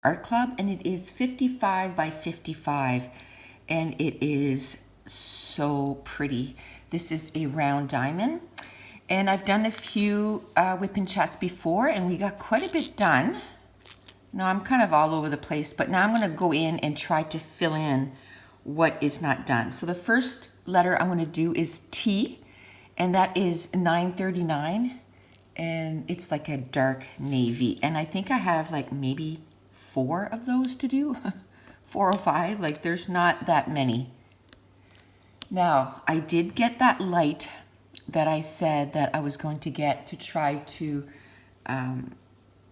art club, and it is 55 by 55, and it is so pretty. This is a round diamond, and I've done a few WiP and chats before, and we got quite a bit done. Now I'm kind of all over the place, but now I'm going to go in and try to fill in what is not done. So the first letter I'm going to do is T, and that is 939, and it's like a dark navy, and I think I have like maybe 4 of those to do. 4 or 5, like there's not that many. Now I did get that light that I said that I was going to get to try to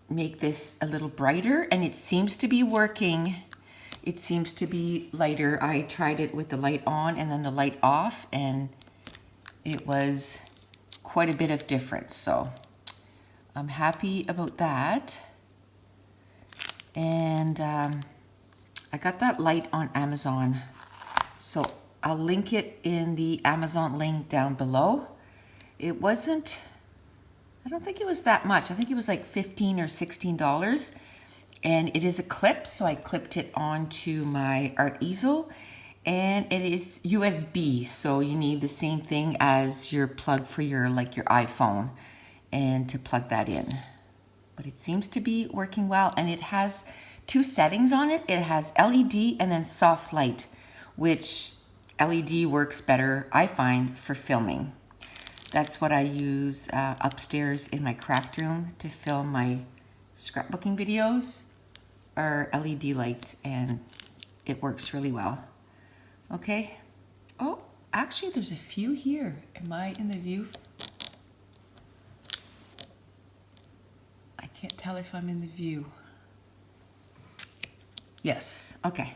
make this a little brighter, and it seems to be working. It seems to be lighter. I tried it with the light on and then the light off, and it was quite a bit of difference. So I'm happy about that. And I got that light on Amazon, so I'll link it in the Amazon link down below. It wasn't, I don't think it was that much. I think it was like $15 or $16, and it is a clip, so I clipped it onto my art easel, and it is USB, so you need the same thing as your plug for your your iPhone, and to plug that in. But it seems to be working well, and it has 2 settings on it. It has LED and then soft light, which LED works better, I find, for filming. That's what I use upstairs in my craft room to film my scrapbooking videos, are LED lights, and it works really well. Okay. Oh, actually there's a few here. Am I in the view? I can't tell if I'm in the view. Yes, okay.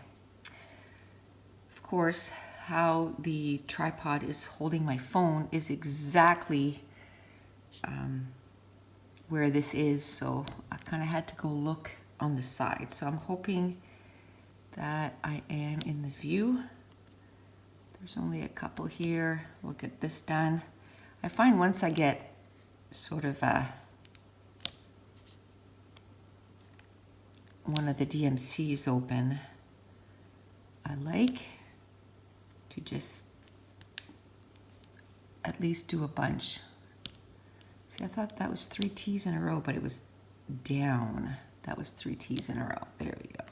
Of course, how the tripod is holding my phone is exactly where this is, so I kind of had to go look on the side. So I'm hoping that I am in the view. There's only a couple here. We'll get this done. I find once I get sort of one of the DMCs open, I like to just at least do a bunch. See, I thought that was 3 T's in a row, but it was down. That was 3 T's in a row. There we go.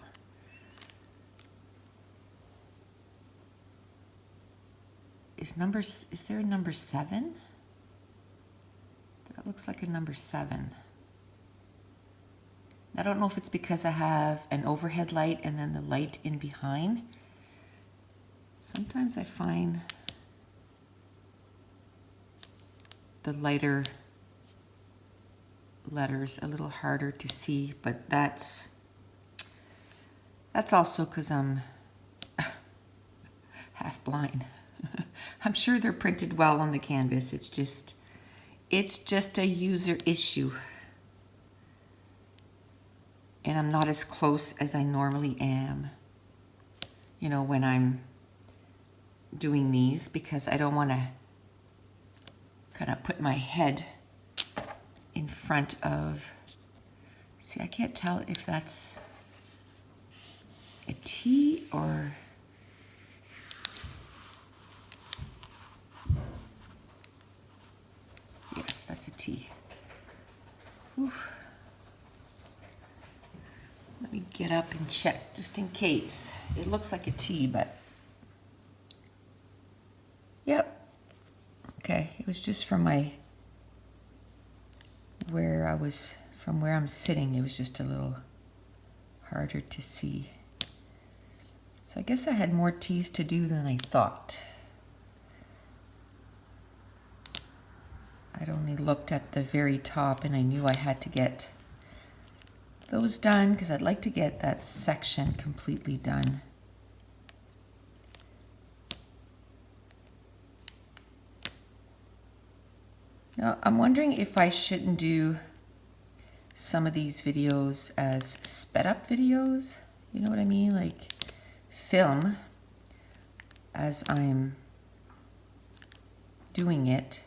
Is there a number 7? That looks like a number 7. I don't know if it's because I have an overhead light and then the light in behind. Sometimes I find the lighter letters a little harder to see, but that's also because I'm half blind. I'm sure they're printed well on the canvas. It's just a user issue. And I'm not as close as I normally am, you know, when I'm doing these, because I don't want to kind of put my head in front of, see, I can't tell if that's a T or, yes, that's a T. Oof. Let me get up and check just in case. It looks like a T, but yep. Okay, it was just from where I'm sitting, it was just a little harder to see. So I guess I had more T's to do than I thought. I'd only looked at the very top, and I knew I had to get those done because I'd like to get that section completely done. Now, I'm wondering if I shouldn't do some of these videos as sped up videos. You know what I mean? Like film as I'm doing it,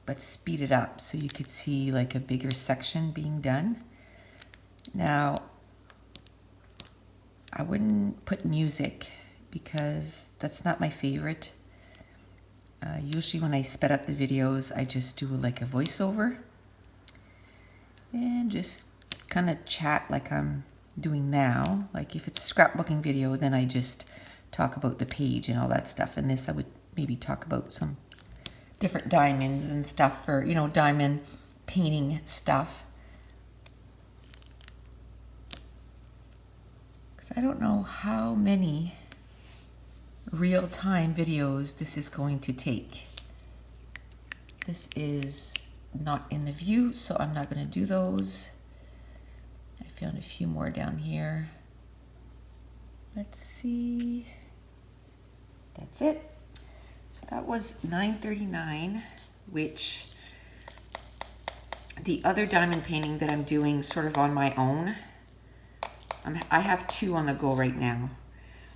but speed it up so you could see like a bigger section being done. Now, I wouldn't put music because that's not my favorite. Usually when I sped up the videos, I just do like a voiceover and just kind of chat like I'm doing now. Like if it's a scrapbooking video, then I just talk about the page and all that stuff. And this I would maybe talk about some different diamonds and stuff for, you know, diamond painting stuff. Because I don't know how many real-time videos this is going to take. This is not in the view, so I'm not going to do those. I found a few more down here. Let's see. That's it. So that was $9.39, which the other diamond painting that I'm doing sort of on my own, I have 2 on the go right now.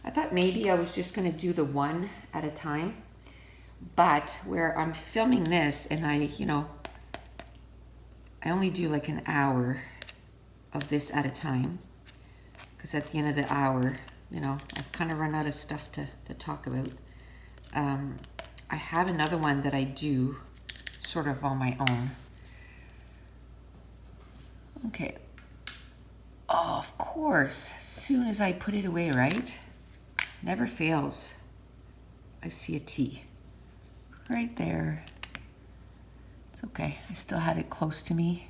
I thought maybe I was just going to do the one at a time, but where I'm filming this and I only do like an hour of this at a time, because at the end of the hour, I've kind of run out of stuff to talk about. I have another one that I do sort of on my own. Okay. Oh, of course, as soon as I put it away, right? Never fails. I see a T right there. It's okay. I still had it close to me.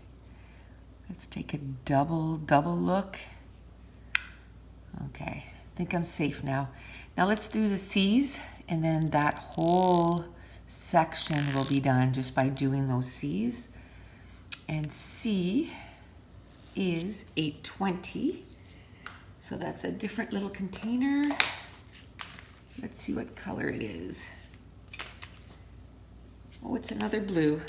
Let's take a double look. Okay, I think I'm safe now. Now let's do the C's, and then that whole section will be done just by doing those C's. And C is 820. So that's a different little container. Let's see what color it is. Oh, it's another blue.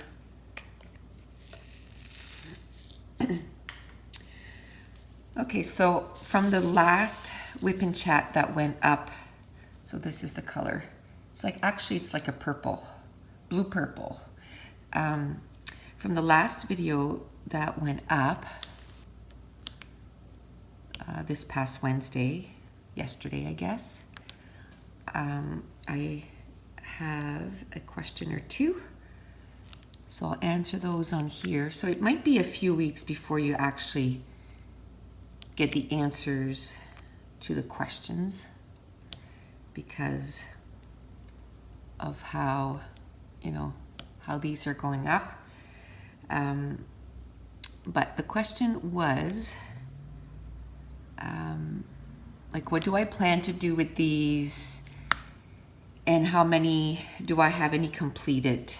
Okay, so from the last WiP and Chat that went up, so this is the color. It's like, actually it's like a purple, blue purple. From the last video that went up this past Wednesday, yesterday I guess, I have a question or 2. So I'll answer those on here. So it might be a few weeks before you actually get the answers to the questions because of how, how these are going up. But the question was, like, what do I plan to do with these? And how many do I have any completed?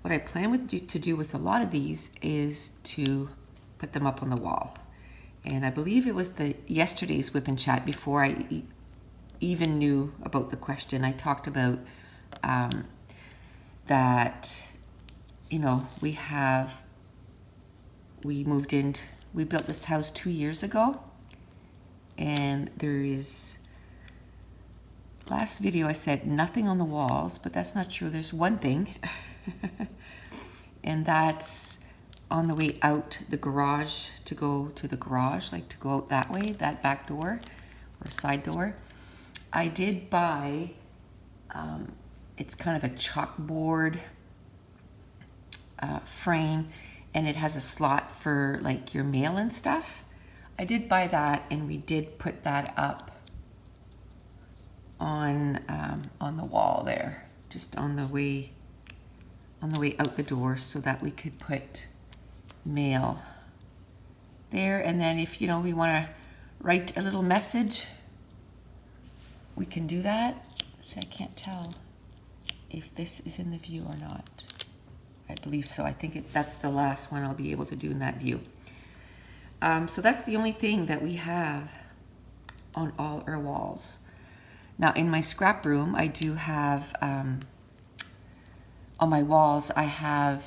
What I plan to do with a lot of these is to put them up on the wall. And I believe it was yesterday's WiP and Chat before I even knew about the question. I talked about that, we built this house 2 years ago, and there is, last video I said nothing on the walls, but that's not true. There's one thing, and that's on the way out the garage, to go to the garage, like to go out that way, that back door or side door. I did buy, it's kind of a chalkboard frame, and it has a slot for like your mail and stuff. I did buy that, and we did put that up on the wall there, just on the way out the door, so that we could put mail there. And then if we want to write a little message, we can do that. So I can't tell if this is in the view or not. I believe so. I think that's the last one I'll be able to do in that view. So that's the only thing that we have on all our walls. Now in my scrap room, I do have, on my walls, I have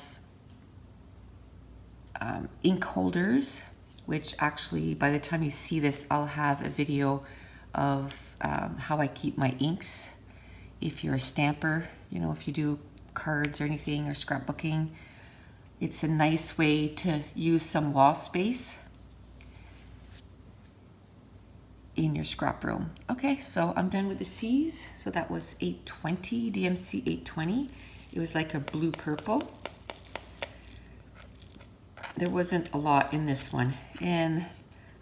ink holders, which actually by the time you see this, I'll have a video of how I keep my inks. If you're a stamper, if you do cards or anything, or scrapbooking, it's a nice way to use some wall space. in your scrap room. Okay, so I'm done with the C's. So that was 820, DMC 820. It was like a blue purple. There wasn't a lot in this one. And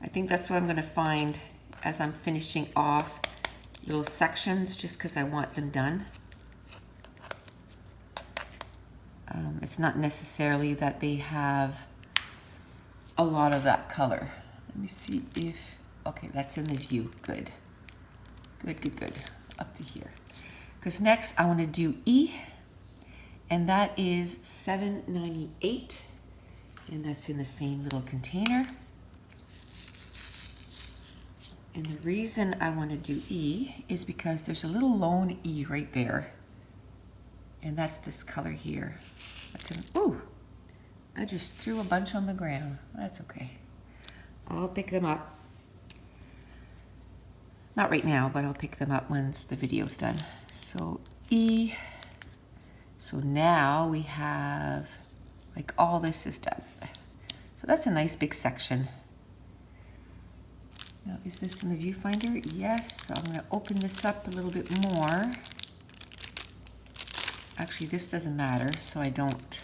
I think that's what I'm gonna find as I'm finishing off little sections, just because I want them done. It's not necessarily that they have a lot of that color. Let me see if, okay, that's in the view. Good. Good, good, good. Up to here. Because next I want to do E, and that is 798, and that's in the same little container. And the reason I want to do E is because there's a little lone E right there, and that's this color here. That's an, ooh, I just threw a bunch on the ground. That's okay. I'll pick them up. Not right now, but I'll pick them up once the video's done. So E, so now we have, like, all this is done. So that's a nice big section. Now, is this in the viewfinder? Yes, so I'm gonna open this up a little bit more. Actually, this doesn't matter, so I don't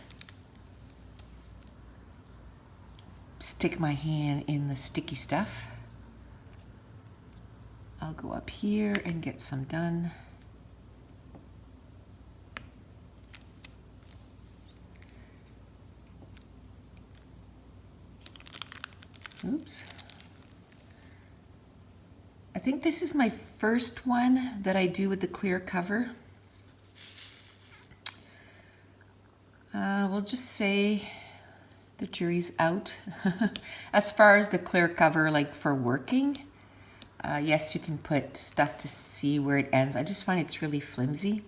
stick my hand in the sticky stuff. I'll go up here and get some done. Oops. I think this is my first one that I do with the clear cover. We'll just say the jury's out. As far as the clear cover, like for working, yes, you can put stuff to see where it ends. I just find it's really flimsy.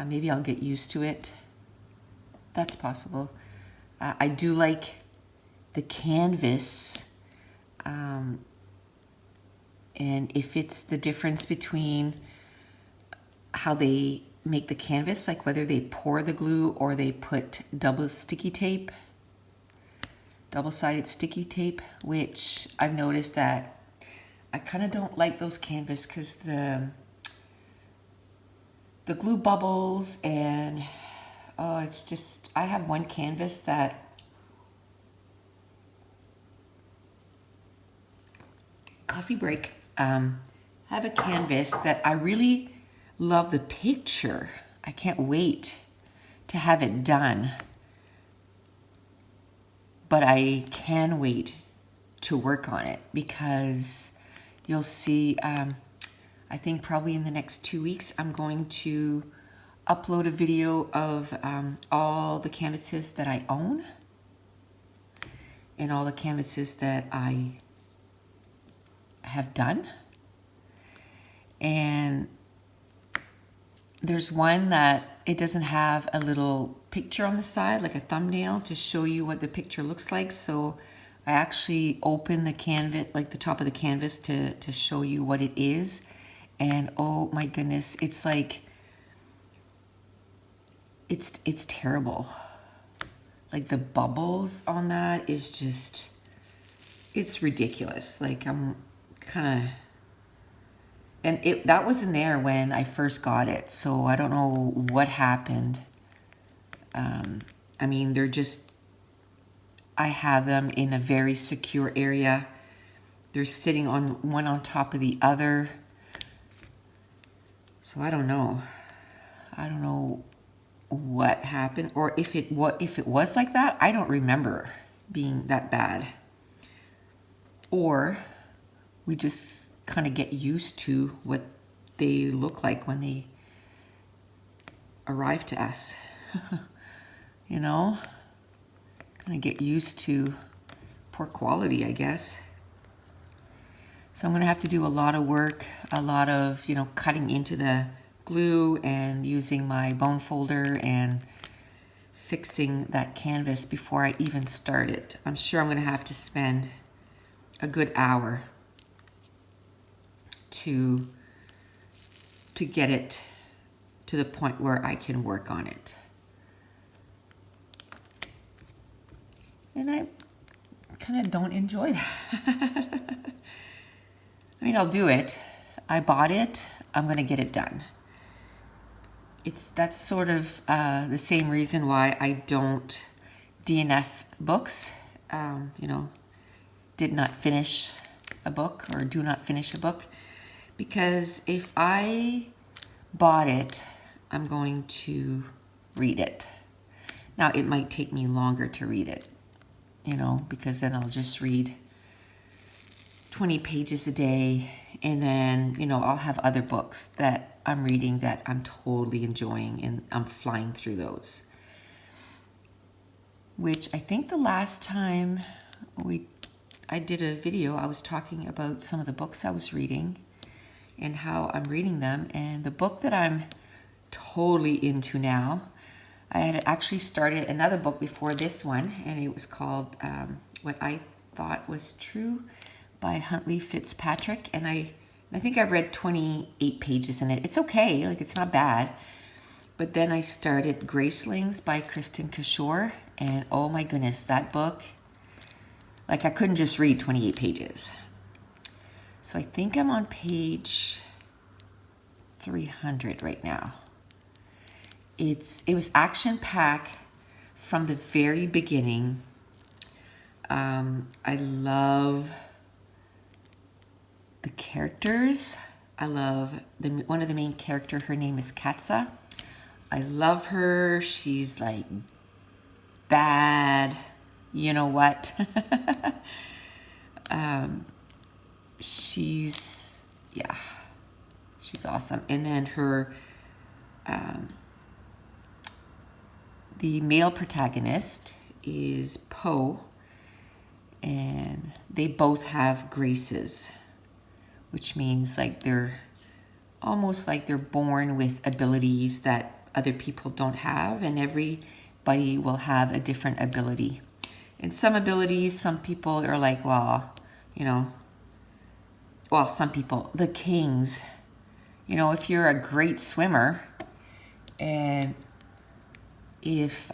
Maybe I'll get used to it. That's possible. I do like the canvas. And if it's the difference between how they make the canvas, like whether they pour the glue or they put double-sided sticky tape, which I've noticed that I kind of don't like those canvas because the glue bubbles, and oh, it's just, I have one canvas that coffee break. I have a canvas that I really love the picture. I can't wait to have it done, but I can wait to work on it because you'll see, I think probably in the next 2 weeks, I'm going to upload a video of all the canvases that I own and all the canvases that I have done. And there's one that it doesn't have a little picture on the side, like a thumbnail to show you what the picture looks like. So I actually open the canvas, like the top of the canvas, to show you what it is. And oh my goodness, it's like, it's terrible. Like the bubbles on that is just, it's ridiculous. Like I'm kind of, and that wasn't there when I first got it, so I don't know what happened. I mean, they're just, I have them in a very secure area. They're sitting on one on top of the other. So I don't know. I don't know what happened, or if it was like that. I don't remember being that bad. Or we just kind of get used to what they look like when they arrive to us. You know, kind of get used to poor quality, I guess. So I'm going to have to do a lot of work, a lot of, you know, cutting into the glue and using my bone folder and fixing that canvas before I even start it. I'm sure I'm going to have to spend a good hour to get it to the point where I can work on it. And I kind of don't enjoy that. I mean, I'll do it. I bought it. I'm going to get it done. That's sort of the same reason why I don't DNF books. You know, did not finish a book or do not finish a book. Because if I bought it, I'm going to read it. Now, it might take me longer to read it, you know, because then I'll just read 20 pages a day, and then, you know, I'll have other books that I'm reading that I'm totally enjoying, and I'm flying through those. Which I think the last time I did a video, I was talking about some of the books I was reading and how I'm reading them. And the book that I'm totally into now, I had actually started another book before this one, and it was called What I Thought Was True by Huntley Fitzpatrick. And I think I've read 28 pages in it. It's okay, like it's not bad. But then I started Gracelings by Kristen Kishore, and oh my goodness, that book, like I couldn't just read 28 pages. So I think I'm on page 300 right now. It was action-packed from the very beginning. I love the characters. I love one of the main characters. Her name is Katza. I love her. She's like bad. You know what? She's awesome. And then her, the male protagonist is Poe, and they both have graces, which means like they're almost like they're born with abilities that other people don't have, and everybody will have a different ability. And some abilities, some people are like, well, you know, well, some people, the kings, you know, if you're a great swimmer, and if,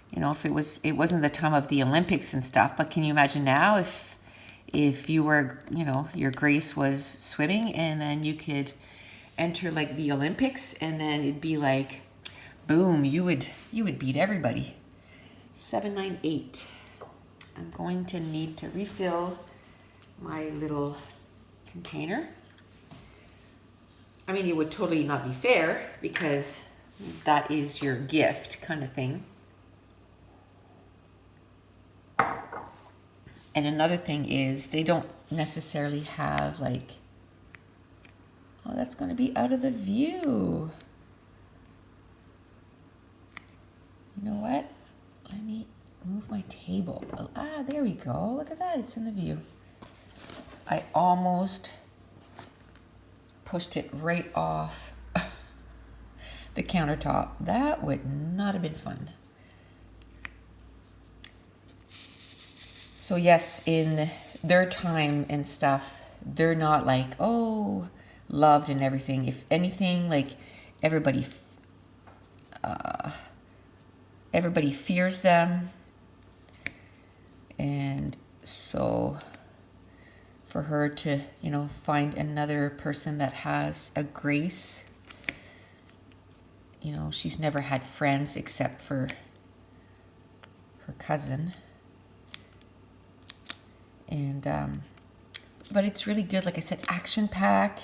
you know, if it wasn't the time of the Olympics and stuff, but can you imagine now if you were, you know, your grace was swimming, and then you could enter like the Olympics, and then it'd be like, boom, you would beat everybody. 798. I'm going to need to refill my little container. I mean, it would totally not be fair because that is your gift kind of thing. And another thing is they don't necessarily have like, oh, that's going to be out of the view. You know what? Let me move my table. Oh, there we go. Look at that. It's in the view. I almost pushed it right off the countertop. That would not have been fun. So yes, in their time and stuff, they're not like, oh, loved and everything. If anything, like everybody fears them. And so for her to, you know, find another person that has a grace, you know, she's never had friends except for her cousin. And, but it's really good. Like I said, action pack.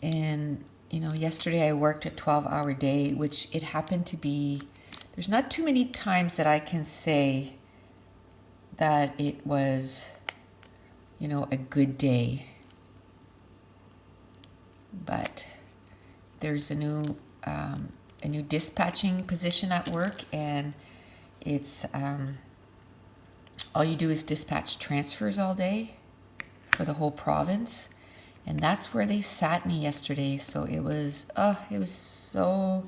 And, you know, yesterday I worked a 12-hour day, which it happened to be, there's not too many times that I can say that it was, you know, a good day. But there's a new dispatching position at work, and it's, all you do is dispatch transfers all day for the whole province. And that's where they sat me yesterday. So it was so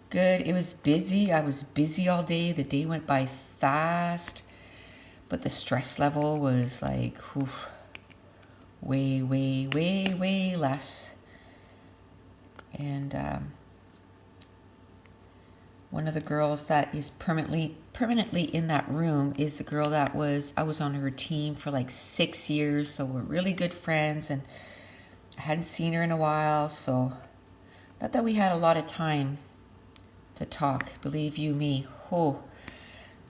good. It was busy. I was busy all day. The day went by fast. But the stress level was like, way, way, way, way less. And One of the girls that is permanently in that room is a girl that I was on her team for like 6 years, so we're really good friends, and I hadn't seen her in a while, so not that we had a lot of time to talk, believe you me. Oh,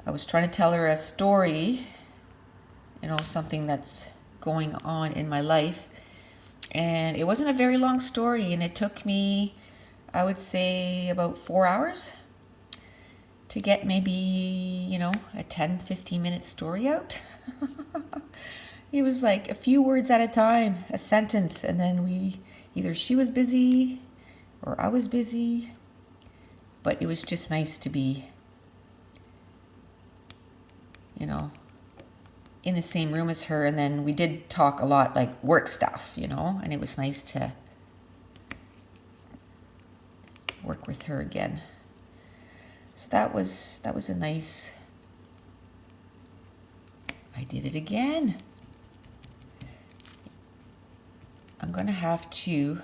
I was trying to tell her a story, something that's going on in my life, and it wasn't a very long story, and it took me, I would say, about 4 hours to get maybe, a 10-15 minute story out. It was like a few words at a time, a sentence, and then either she was busy or I was busy, but it was just nice to be, in the same room as her. And then we did talk a lot, like work stuff, and it was nice to work with her again. So that was a nice, I did it again. I'm gonna have to,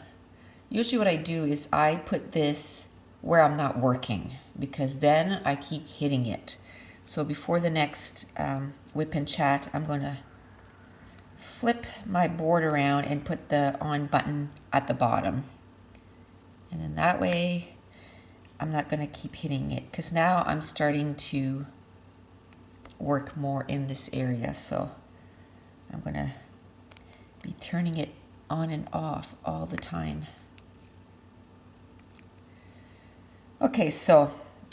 usually what I do is I put this where I'm not working, because then I keep hitting it. So before the next WiP and chat, I'm gonna flip my board around and put the on button at the bottom. And then that way, I'm not going to keep hitting it, because now I'm starting to work more in this area. So I'm going to be turning it on and off all the time. Okay, so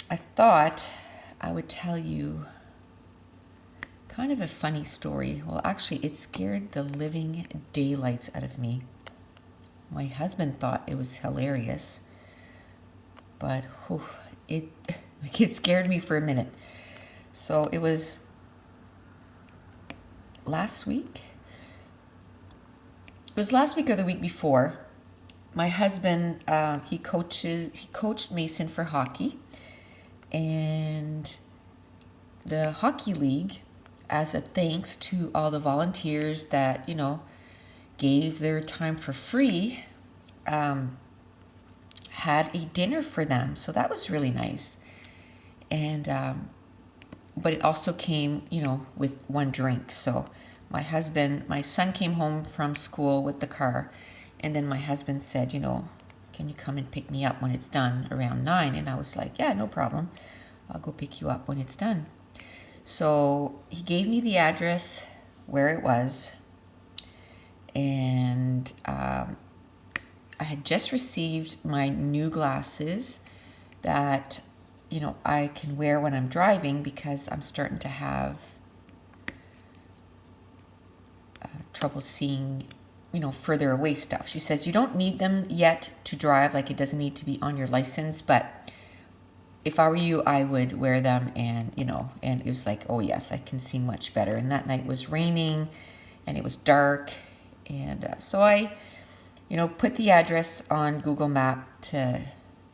I thought I would tell you kind of a funny story. Well, actually, it scared the living daylights out of me. My husband thought it was hilarious, but it scared me for a minute. So it was last week. It was last week or the week before. My husband, he coached Mason for hockey, and the hockey league, as a thanks to all the volunteers that gave their time for free, had a dinner for them. So that was really nice. And but it also came, with one drink. So my son came home from school with the car, and then my husband said, can you come and pick me up when it's done around 9? And I was like, yeah, no problem. I'll go pick you up when it's done. So he gave me the address where it was, and I had just received my new glasses that, I can wear when I'm driving, because I'm starting to have trouble seeing, further away stuff. She says you don't need them yet to drive, like it doesn't need to be on your license, but if I were you, I would wear them, and, and it was like, oh yes, I can see much better. And that night was raining and it was dark. And so I, put the address on Google Map to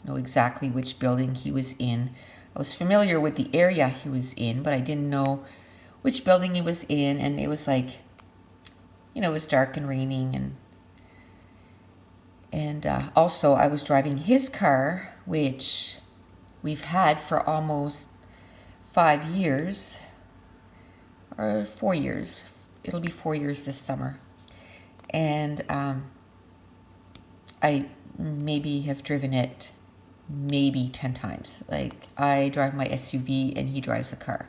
know exactly which building he was in. I was familiar with the area he was in, but I didn't know which building he was in. And it was like, it was dark and raining. And also I was driving his car, which we've had for almost 5 years, or 4 years. It'll be 4 years this summer. And I maybe have driven it maybe 10 times. Like, I drive my SUV and he drives the car.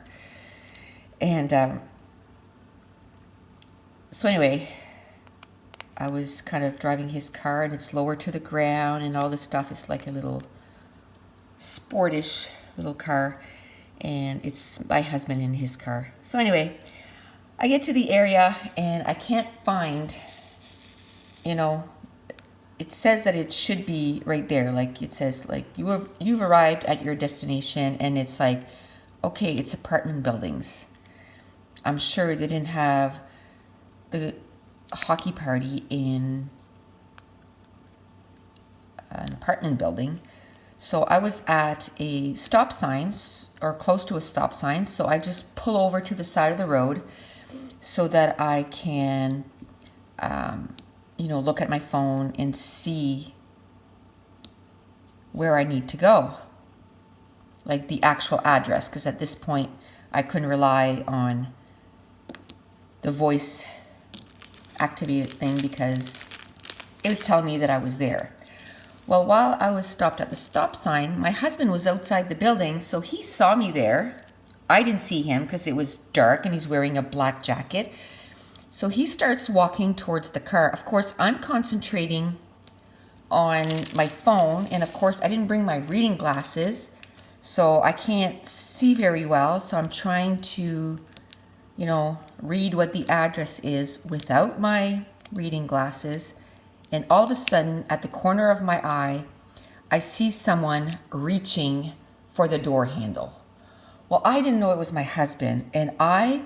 And so anyway, I was kind of driving his car, and it's lower to the ground and all this stuff. It's like a little sportish little car, and it's my husband in his car. So anyway, I get to the area and I can't find, it says that it should be right there. Like, it says, like, you've arrived at your destination, and it's like, okay, it's apartment buildings. I'm sure they didn't have the hockey party in an apartment building. So I was at a stop sign, or close to a stop sign. So I just pull over to the side of the road so that I can, look at my phone and see where I need to go. like the actual address, because at this point I couldn't rely on the voice activated thing because it was telling me that I was there. Well, while I was stopped at the stop sign, my husband was outside the building, so he saw me there. I didn't see him because it was dark and he's wearing a black jacket. So he starts walking towards the car. Of course, I'm concentrating on my phone, and of course I didn't bring my reading glasses, so I can't see very well. So I'm trying to, you know, read what the address is without my reading glasses. And all of a sudden, at the corner of my eye, I see someone reaching for the door handle. Well, I didn't know it was my husband, and I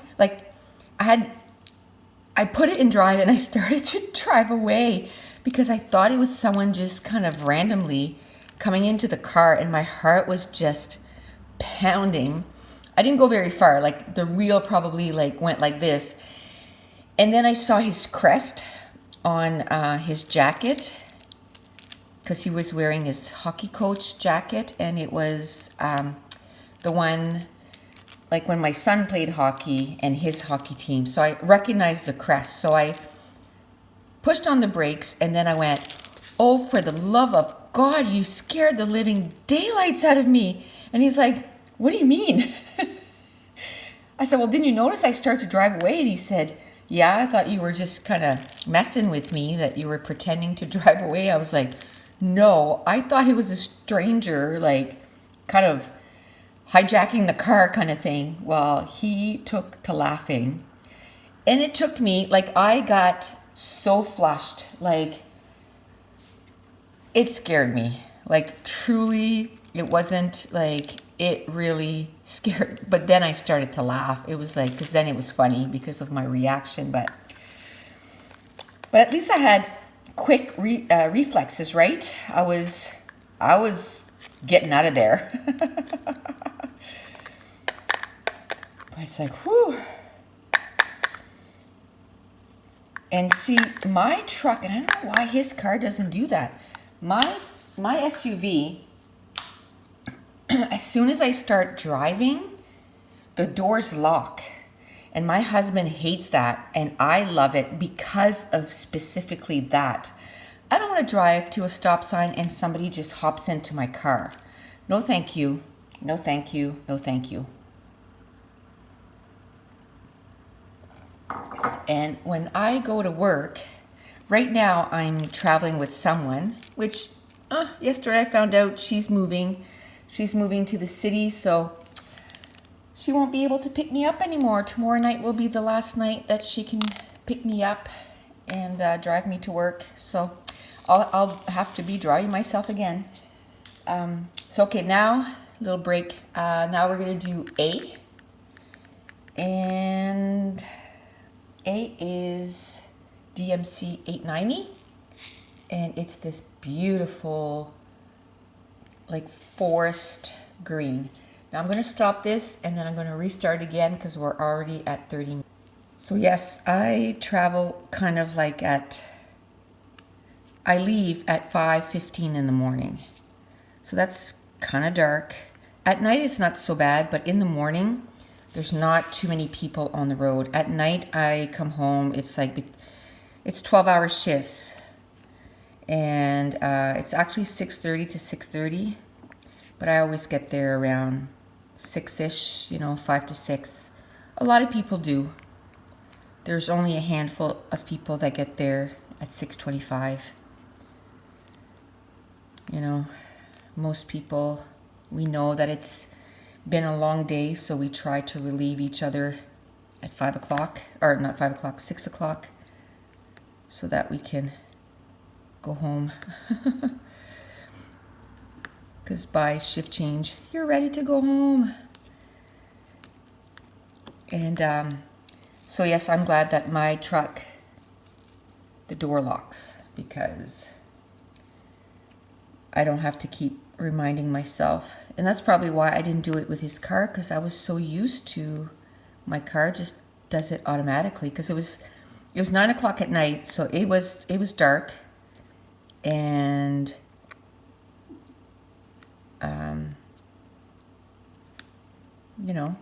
put it in drive and I started to drive away because I thought it was someone just kind of randomly coming into the car, and my heart was just pounding. I didn't go very far, like the wheel probably like went like this. And then I saw his crest on his jacket, because he was wearing his hockey coach jacket, and it was the one like when my son played hockey and his hockey team. So I recognized the crest. So I pushed on the brakes, and then I went, "Oh, for the love of God, you scared the living daylights out of me." And he's like, "What do you mean?" I said, "Well, didn't you notice I started to drive away?" And he said, "Yeah, I thought you were just kind of messing with me, that you were pretending to drive away." I was like, "No, I thought he was a stranger, like kind of hijacking the car kind of thing." Well, he took to laughing. And it took me, like, I got so flushed, like it scared me. Like, truly, it wasn't like, it really scared. But then I started to laugh. It was like, because then it was funny because of my reaction. But at least I had quick reflexes, right? I was getting out of there. But it's like, whew. And see, my truck, and I don't know why his car doesn't do that. My SUV, as soon as I start driving, the doors lock. And my husband hates that, and I love it because of specifically that. I don't want to drive to a stop sign and somebody just hops into my car. No, thank you. No, thank you. No, thank you. And when I go to work, right now I'm traveling with someone, which yesterday I found out she's moving. She's moving to the city, so she won't be able to pick me up anymore. Tomorrow night will be the last night that she can pick me up and drive me to work. So I'll have to be driving myself again. So okay, now a little break. Now we're gonna do A, and A is DMC 890, and it's this beautiful like forest green. Now I'm going to stop this and then I'm going to restart again because we're already at 30 minutes. So yes, I travel kind of like I leave at 5:15 in the morning. So that's kind of dark. At night it's not so bad, but in the morning there's not too many people on the road. At night I come home, it's like, it's 12-hour shifts. And it's actually 6:30 to 6:30, but I always get there around 6-ish, 5 to 6. A lot of people do. There's only a handful of people that get there at 6:25. Most people, we know that it's been a long day, so we try to relieve each other at 5 o'clock, or not 5 o'clock, 6 o'clock, so that we can go home. Because by shift change, you're ready to go home. And so yes, I'm glad that my truck, the door locks, because I don't have to keep reminding myself. And that's probably why I didn't do it with his car, because I was so used to my car just does it automatically. Because it was 9 o'clock at night, so it was dark. And you know,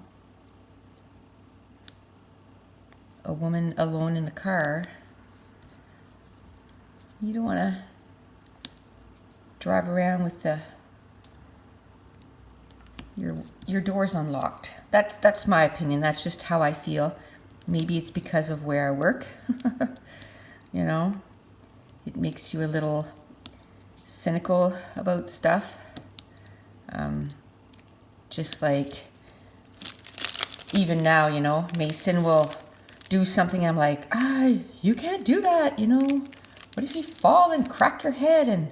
a woman alone in a car, you don't want to drive around with your doors unlocked. That's my opinion. That's just how I feel. Maybe it's because of where I work. You know, it makes you a little cynical about stuff. Just like even now, you know, Mason will do something. I'm like, you can't do that. You know, what if you fall and crack your head? And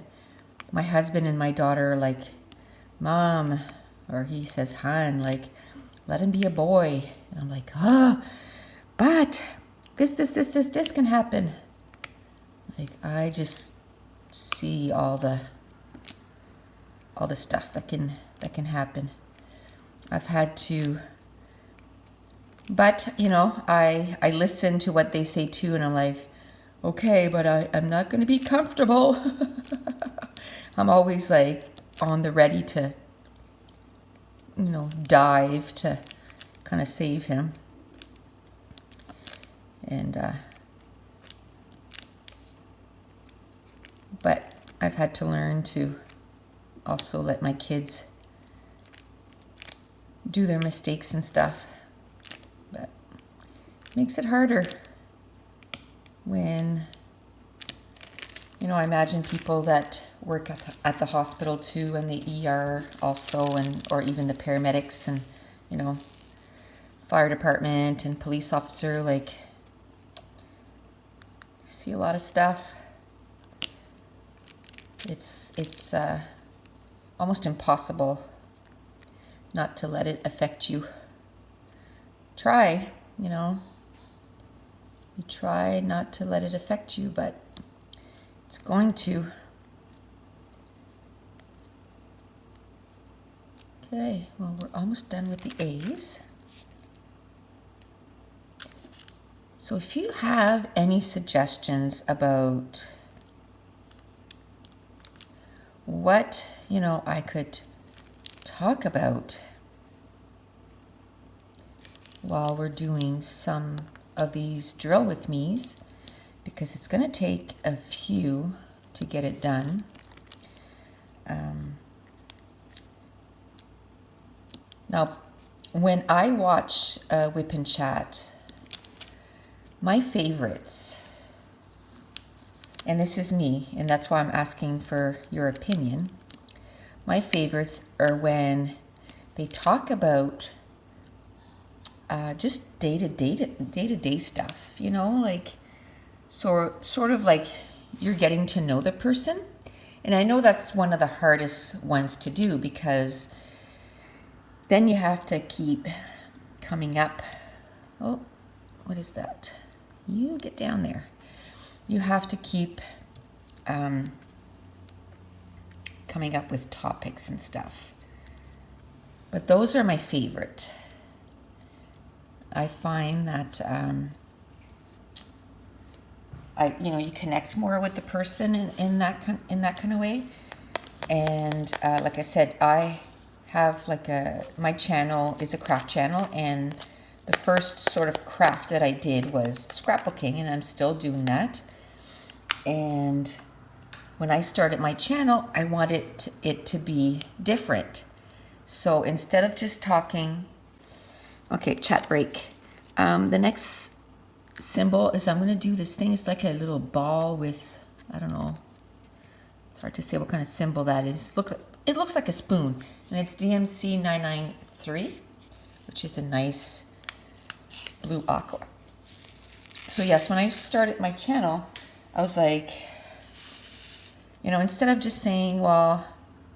my husband and my daughter are like, Mom, or he says, Hon, like, let him be a boy. And I'm like, but this can happen. Like, I just see all the stuff that can happen. I've had to, but you know, I listen to what they say too, and I'm like, okay, but I'm not going to be comfortable. I'm always like on the ready to, you know, dive to kind of save him. And but I've had to learn to also let my kids do their mistakes and stuff. But it makes it harder when, you know, I imagine people that work at the hospital too, and the ER also, and or even the paramedics and, you know, fire department and police officer, like, see a lot of stuff. It's almost impossible not to let it affect you. Try, you know. You try not to let it affect you, but it's going to. Okay, well, we're almost done with the A's. So if you have any suggestions about what, you know, I could talk about while we're doing some of these drill with me's, because it's going to take a few to get it done. Now, when I watch WiP and Chat, my favorites, and this is me, and that's why I'm asking for your opinion, my favorites are when they talk about just day-to-day stuff, you know, like, sort of like you're getting to know the person. And I know that's one of the hardest ones to do, because then you have to keep coming up. Oh, what is that? You get down there. You have to keep coming up with topics and stuff. But those are my favorite. I find that you connect more with the person in that kind of way. And like I said, I have my channel is a craft channel, and the first sort of craft that I did was scrapbooking, and I'm still doing that. And when I started my channel, I wanted it to be different. So instead of just talking, okay, chat break. The next symbol is I'm going to do this thing. It's like a little ball with, I don't know. It's hard to say what kind of symbol that is. It looks like a spoon, and it's DMC 993, which is a nice blue aqua. So yes, when I started my channel, I was like, you know, instead of just saying, well,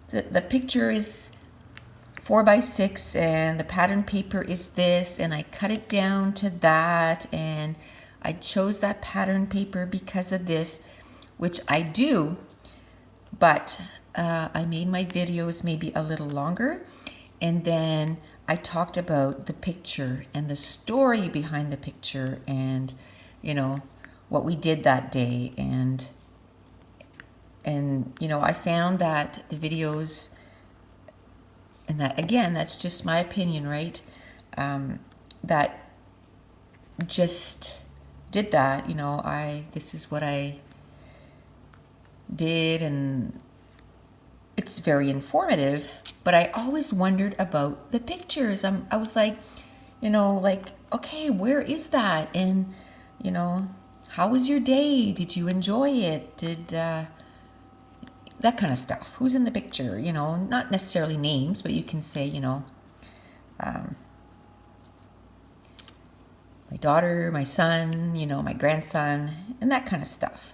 the picture is 4x6 and the pattern paper is this, and I cut it down to that, and I chose that pattern paper because of this, which I do, but I made my videos maybe a little longer, and then I talked about the picture and the story behind the picture, and you know what we did that day, and you know, I found that the videos, and that again, that's just my opinion, right? that just did that. You know, this is what I did, and it's very informative, but I always wondered about the pictures. I was like, you know, like, okay, where is that? And, you know, how was your day? Did you enjoy it? That kind of stuff. Who's in the picture? You know, not necessarily names, but you can say, you know, my daughter, my son, you know, my grandson, and that kind of stuff.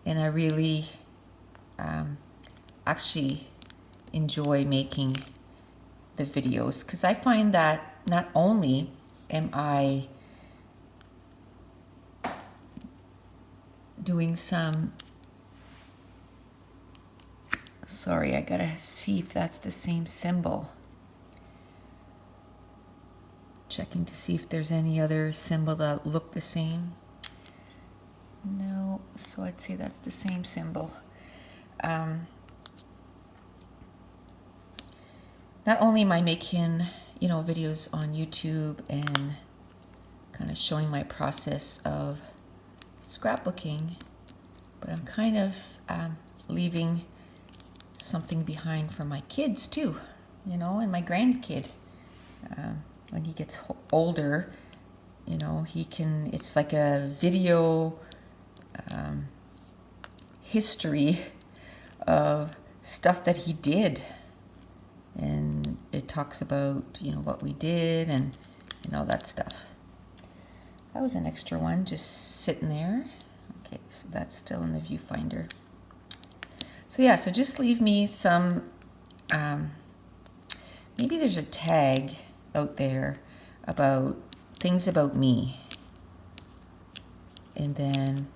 And I really actually enjoy making the videos, because I find that not only am I doing some, sorry, I gotta see if that's the same symbol. Checking to see if there's any other symbol that look the same. No, so I'd say that's the same symbol. Not only am I making, you know, videos on YouTube and kind of showing my process of scrapbooking, but I'm kind of leaving something behind for my kids too, you know, and my grandkid. When he gets older, you know, it's like a video history of stuff that he did. And it talks about, you know, what we did and all that stuff. That was an extra one just sitting there. Okay, so that's still in the viewfinder. So yeah, so just leave me some, maybe there's a tag out there about things about me. And then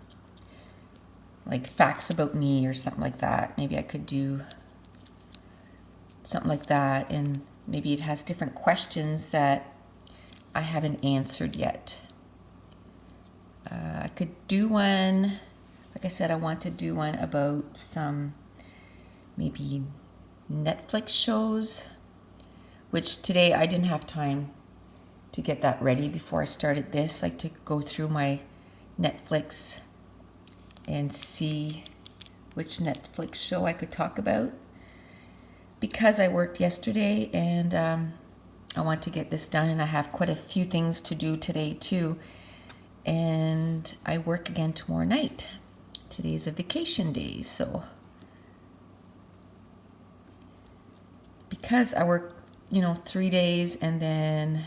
like facts about me or something like that. Maybe I could do something like that, and maybe it has different questions that I haven't answered yet. I could do one, like I said, I want to do one about some maybe Netflix shows, which today I didn't have time to get that ready before I started this, like to go through my Netflix and see which Netflix show I could talk about. Because I worked yesterday and I want to get this done, and I have quite a few things to do today too. And I work again tomorrow night. Today is a vacation day, so because I work, you know, 3 days and then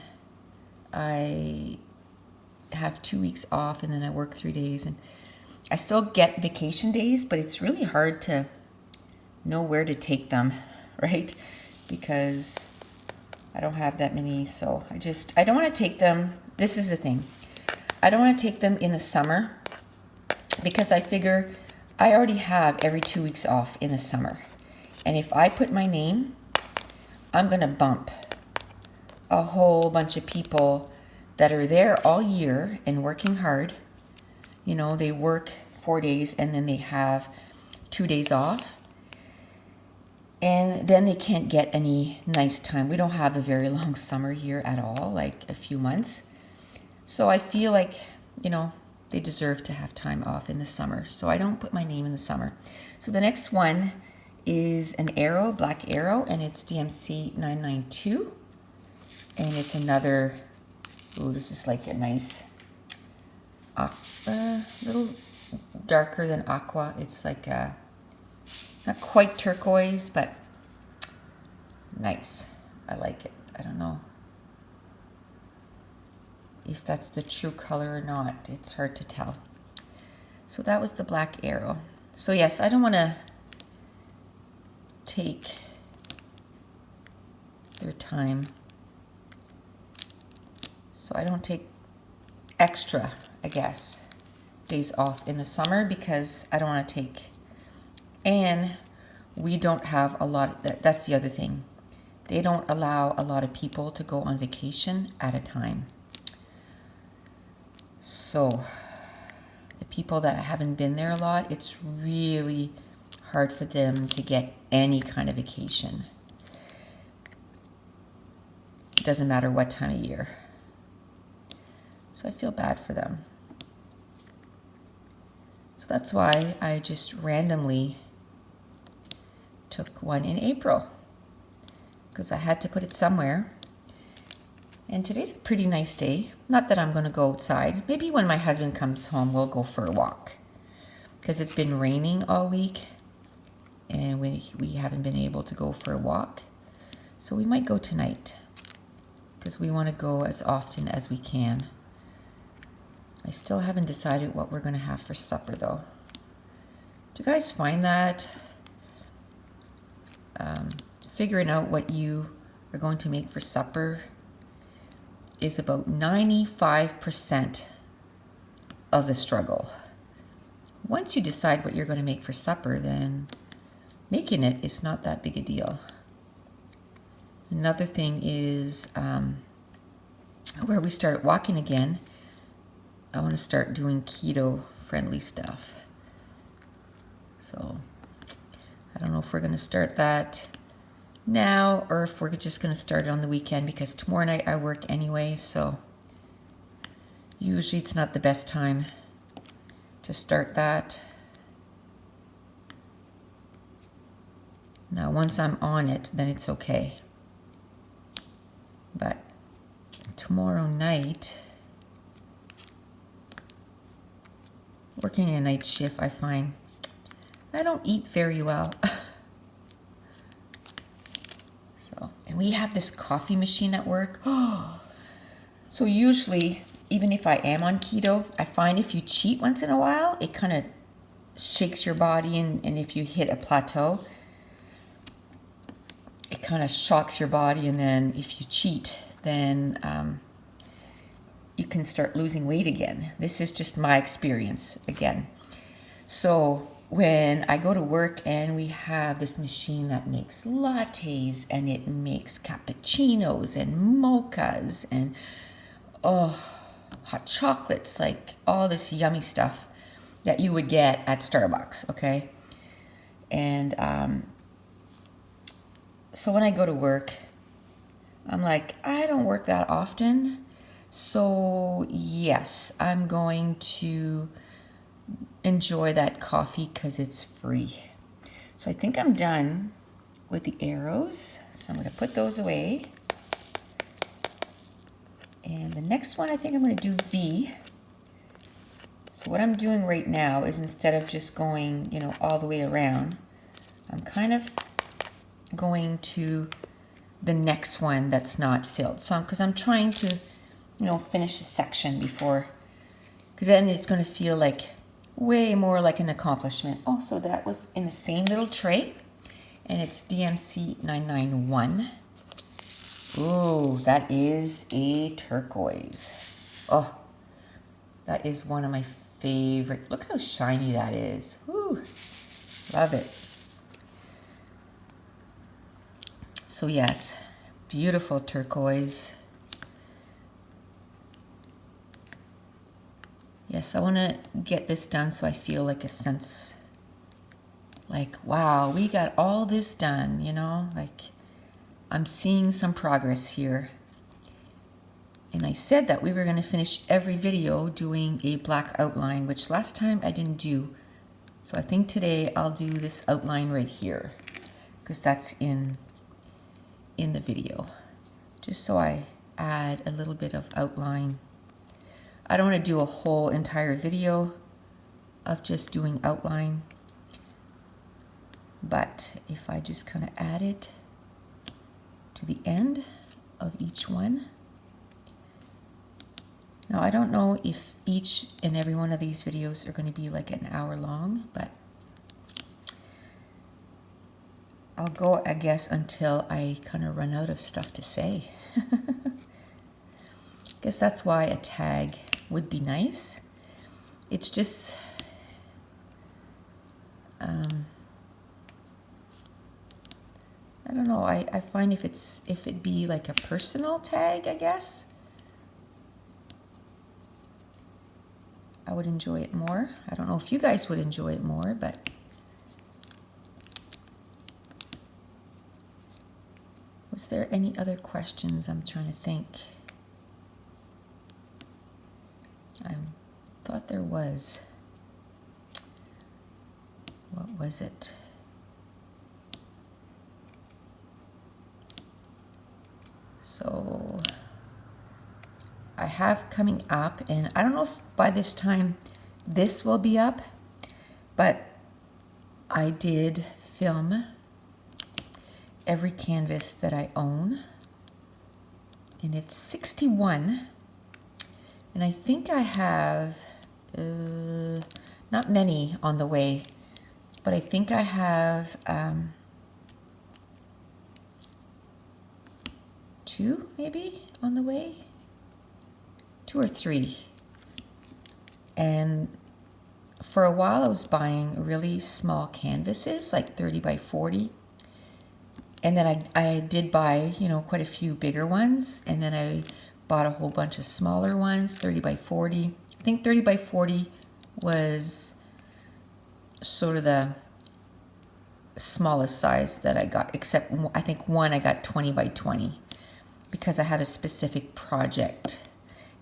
I have 2 weeks off and then I work 3 days, and I still get vacation days, but it's really hard to know where to take them, right? Because I don't have that many, so I don't want to take them. This is the thing. I don't want to take them in the summer because I figure I already have every 2 weeks off in the summer. And if I put my name, I'm going to bump a whole bunch of people that are there all year and working hard. You know, they work 4 days and then they have 2 days off. And then they can't get any nice time. We don't have a very long summer here at all, like a few months. So I feel like, you know, they deserve to have time off in the summer. So I don't put my name in the summer. So the next one is an arrow, black arrow, and it's DMC 992. And it's another, oh, this is like a nice, little darker than aqua. It's like a, not quite turquoise, but nice. I like it. I don't know if that's the true color or not. It's hard to tell. So that was the black arrow. So yes, I don't want to take their time. So I don't take extra, I guess, days off in the summer because I don't want to take. And we don't have a lot, that's the other thing. They don't allow a lot of people to go on vacation at a time. So the people that haven't been there a lot, it's really hard for them to get any kind of vacation. It doesn't matter what time of year. So I feel bad for them. So that's why I just randomly took one in April, because I had to put it somewhere. And today's a pretty nice day. Not that I'm going to go outside. Maybe when my husband comes home, we'll go for a walk, because it's been raining all week and we haven't been able to go for a walk. So we might go tonight, because we want to go as often as we can. I still haven't decided what we're going to have for supper, though. Do you guys find that figuring out what you are going to make for supper is about 95% of the struggle? Once you decide what you're going to make for supper, then making it is not that big a deal. Another thing is where we start walking again, I want to start doing keto-friendly stuff. So I don't know if we're going to start that now or if we're just going to start it on the weekend, because tomorrow night I work anyway, so usually it's not the best time to start that. Now, once I'm on it, then it's okay. But tomorrow night, working a night shift, I find I don't eat very well. So, and we have this coffee machine at work. So usually, even if I am on keto, I find if you cheat once in a while, it kind of shakes your body, and if you hit a plateau, it kind of shocks your body, and then if you cheat, then you can start losing weight again. This is just my experience again. So when I go to work and we have this machine that makes lattes and it makes cappuccinos and mochas and hot chocolates, like all this yummy stuff that you would get at Starbucks, okay? And so when I go to work, I'm like, I don't work that often. So yes, I'm going to enjoy that coffee because it's free. So I think I'm done with the arrows. So I'm going to put those away. And the next one, I think I'm going to do V. So what I'm doing right now is, instead of just going, all the way around, I'm kind of going to the next one that's not filled. So because I'm trying to, finish a section before, because then it's going to feel like way more like an accomplishment. Also, that was in the same little tray, and it's DMC 991. Ooh, that is a turquoise. Oh, that is one of my favorite. Look how shiny that is. Ooh, love it. So yes, beautiful turquoise. Yes, I want to get this done so I feel like a sense, like, wow, we got all this done, like I'm seeing some progress here. And I said that we were going to finish every video doing a black outline, which last time I didn't do. So I think today I'll do this outline right here, because that's in the video, just so I add a little bit of outline. I don't want to do a whole entire video of just doing outline, but if I just kind of add it to the end of each one. Now, I don't know if each and every one of these videos are going to be like an hour long, but I'll go, I guess, until I kind of run out of stuff to say. Guess that's why a tag would be nice. It's just, I don't know. I find if it be like a personal tag, I guess, I would enjoy it more. I don't know if you guys would enjoy it more, but Is there any other questions? I'm trying to think. I thought there was. What was it? So I have coming up, and I don't know if by this time this will be up, but I did film every canvas that I own, and it's 61, and I think I have not many on the way, but I think I have 2 maybe on the way, 2 or 3. And for a while I was buying really small canvases, like 30 by 40. And then I did buy, you know, quite a few bigger ones. And then I bought a whole bunch of smaller ones, 30 by 40. I think 30 by 40 was sort of the smallest size that I got, except I think one I got 20 by 20 because I have a specific project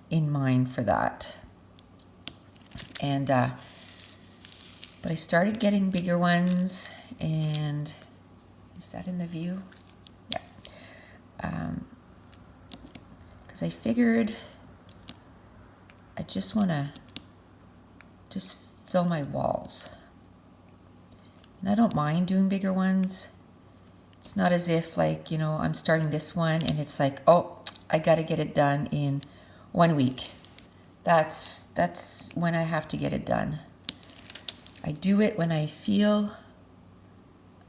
in mind for that. And but I started getting bigger ones, and is that in the view? Yeah. Because I figured I just want to just fill my walls. And I don't mind doing bigger ones. It's not as if, like, you know, I'm starting this one and it's like, oh, I got to get it done in 1 week. That's when I have to get it done. I do it when I feel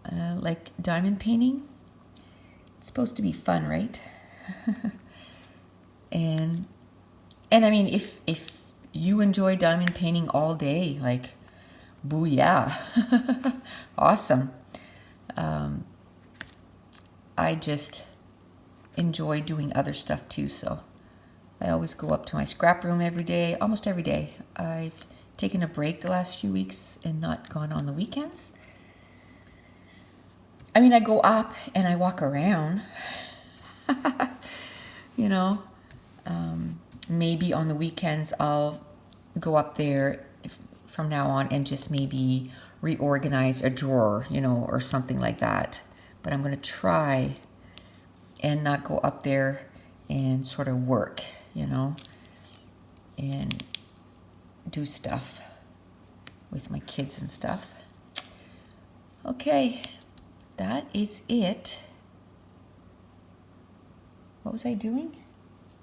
like diamond painting. It's supposed to be fun, right? and I mean, if you enjoy diamond painting all day, like, booyah, awesome. I just enjoy doing other stuff too, so I always go up to my scrap room every day, almost every day. I've taken a break the last few weeks and not gone on the weekends. I mean, I go up and I walk around, you know. Maybe on the weekends I'll go up there from now on and just maybe reorganize a drawer, you know, or something like that. But I'm going to try and not go up there and sort of work, you know, and do stuff with my kids and stuff. Okay, that is it. What was I doing?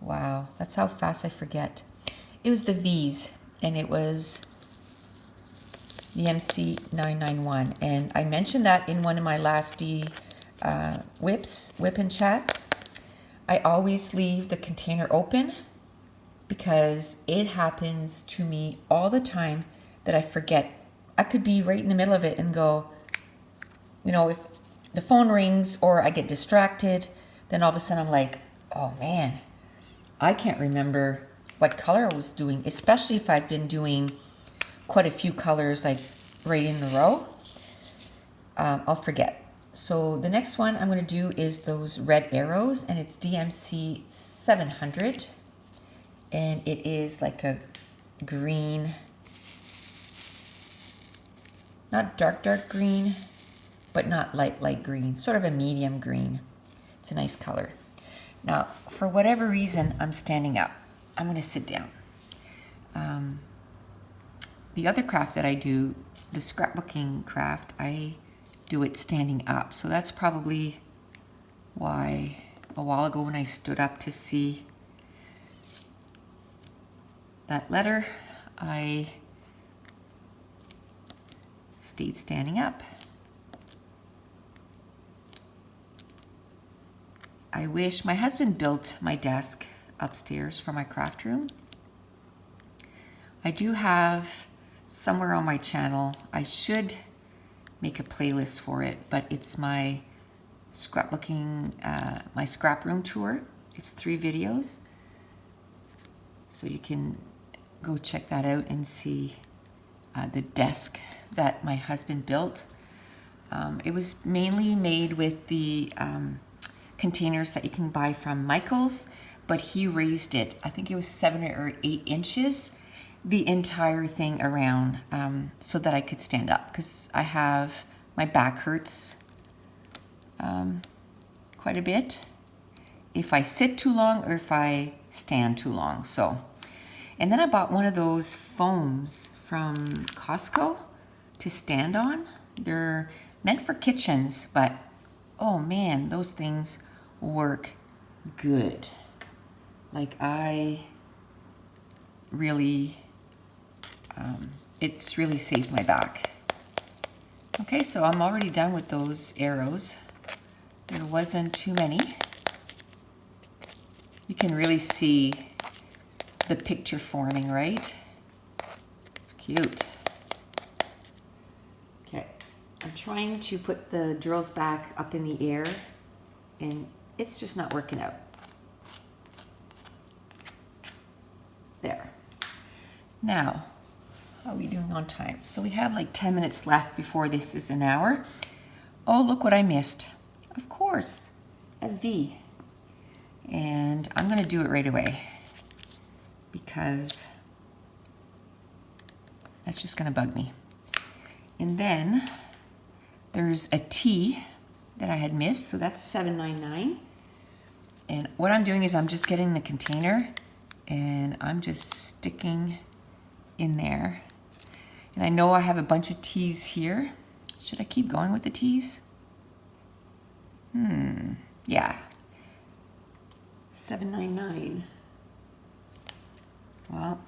Wow, that's how fast I forget. It was the V's, and it was the MC991, and I mentioned that in one of my last WIP and chats. I always leave the container open because it happens to me all the time that I forget. I could be right in the middle of it and go, you know, if the phone rings or I get distracted, then all of a sudden I'm like, oh man, I can't remember what color I was doing, especially if I've been doing quite a few colors like right in a row. I'll forget. So the next one I'm going to do is those red arrows, and it's DMC 700, and it is like a green, not dark green, but not light green, sort of a medium green. It's a nice color. Now, for whatever reason, I'm standing up. I'm going to sit down. The other craft that I do, the scrapbooking craft, I do it standing up. So that's probably why a while ago when I stood up to see that letter, I stayed standing up. I wish my husband built my desk upstairs for my craft room. I do have somewhere on my channel, I should make a playlist for it, but it's my scrapbooking, my scrap room tour. It's 3 videos. So you can go check that out and see the desk that my husband built. It was mainly made with the containers that you can buy from Michael's, but he raised it. I think it was 7 or 8 inches, the entire thing around, so that I could stand up, because my back hurts quite a bit if I sit too long or if I stand too long. So, and then I bought one of those foams from Costco to stand on. They're meant for kitchens, but oh man, those things work good. Like I really, it's really saved my back. Okay, so I'm already done with those arrows. There wasn't too many. You can really see the picture forming, right? It's cute. Okay, I'm trying to put the drills back up in the air, and it's just not working out. There. Now, how are we doing on time? So we have like 10 minutes left before this is an hour. Oh, look what I missed. Of course, a V. And I'm going to do it right away because that's just going to bug me. And then there's a T that I had missed, so that's 799. And what I'm doing is I'm just getting the container and I'm just sticking in there. And I know I have a bunch of T's here. Should I keep going with the T's? Yeah. 799. Well,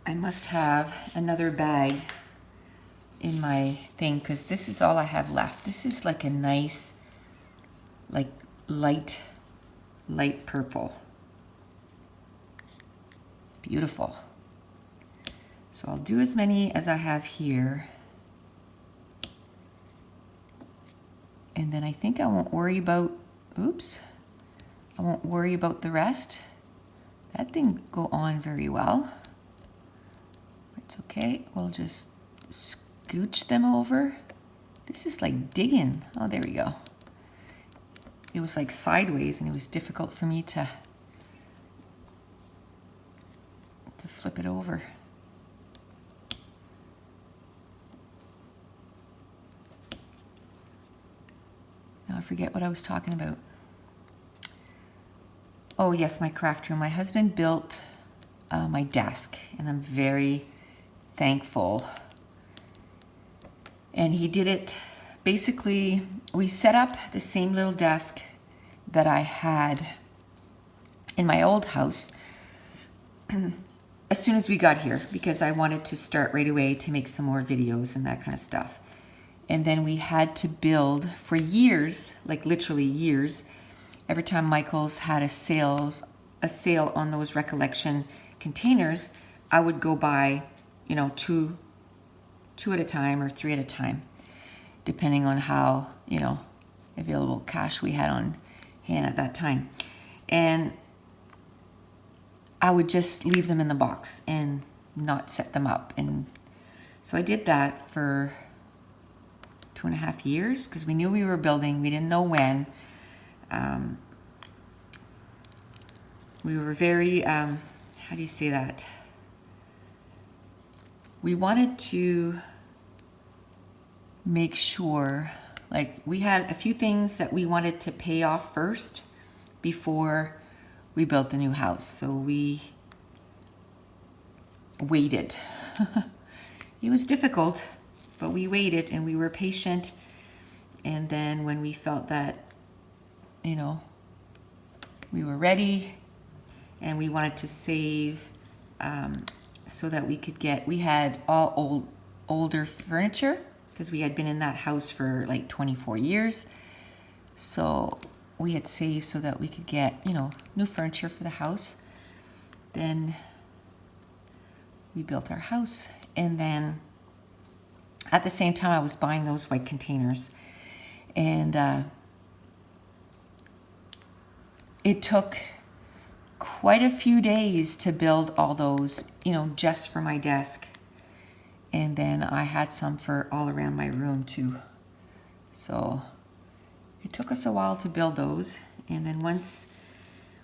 I must have another bag in my thing because this is all I have left. This is like a nice, like light purple. Beautiful. So I'll do as many as I have here. And then I think I won't worry about, oops, I won't worry about the rest. That didn't go on very well. It's okay, we'll just scooch them over. This is like digging. Oh, there we go. It was like sideways and it was difficult for me to flip it over. Now I forget what I was talking about. Oh yes, my craft room. My husband built my desk and I'm very thankful. And he did it, basically, we set up the same little desk that I had in my old house as soon as we got here because I wanted to start right away to make some more videos and that kind of stuff. And then we had to build for years, like literally years. Every time Michael's had a sale on those recollection containers, I would go buy, you know, two at a time or 3 at a time, depending on how, you know, available cash we had on hand at that time. And I would just leave them in the box and not set them up. And so I did that for 2.5 years because we knew we were building. We didn't know when. We were very, how do you say that? We wanted to make sure, like we had a few things that we wanted to pay off first before we built a new house. So we waited. It was difficult, but we waited and we were patient. And then when we felt that, you know, we were ready and we wanted to save so that we could we had all older furniture because we had been in that house for like 24 years. So we had saved so that we could get, you know, new furniture for the house. Then we built our house. And then at the same time, I was buying those white containers. And it took quite a few days to build all those, you know, just for my desk. And then I had some for all around my room too. So It took us a while to build those, and then once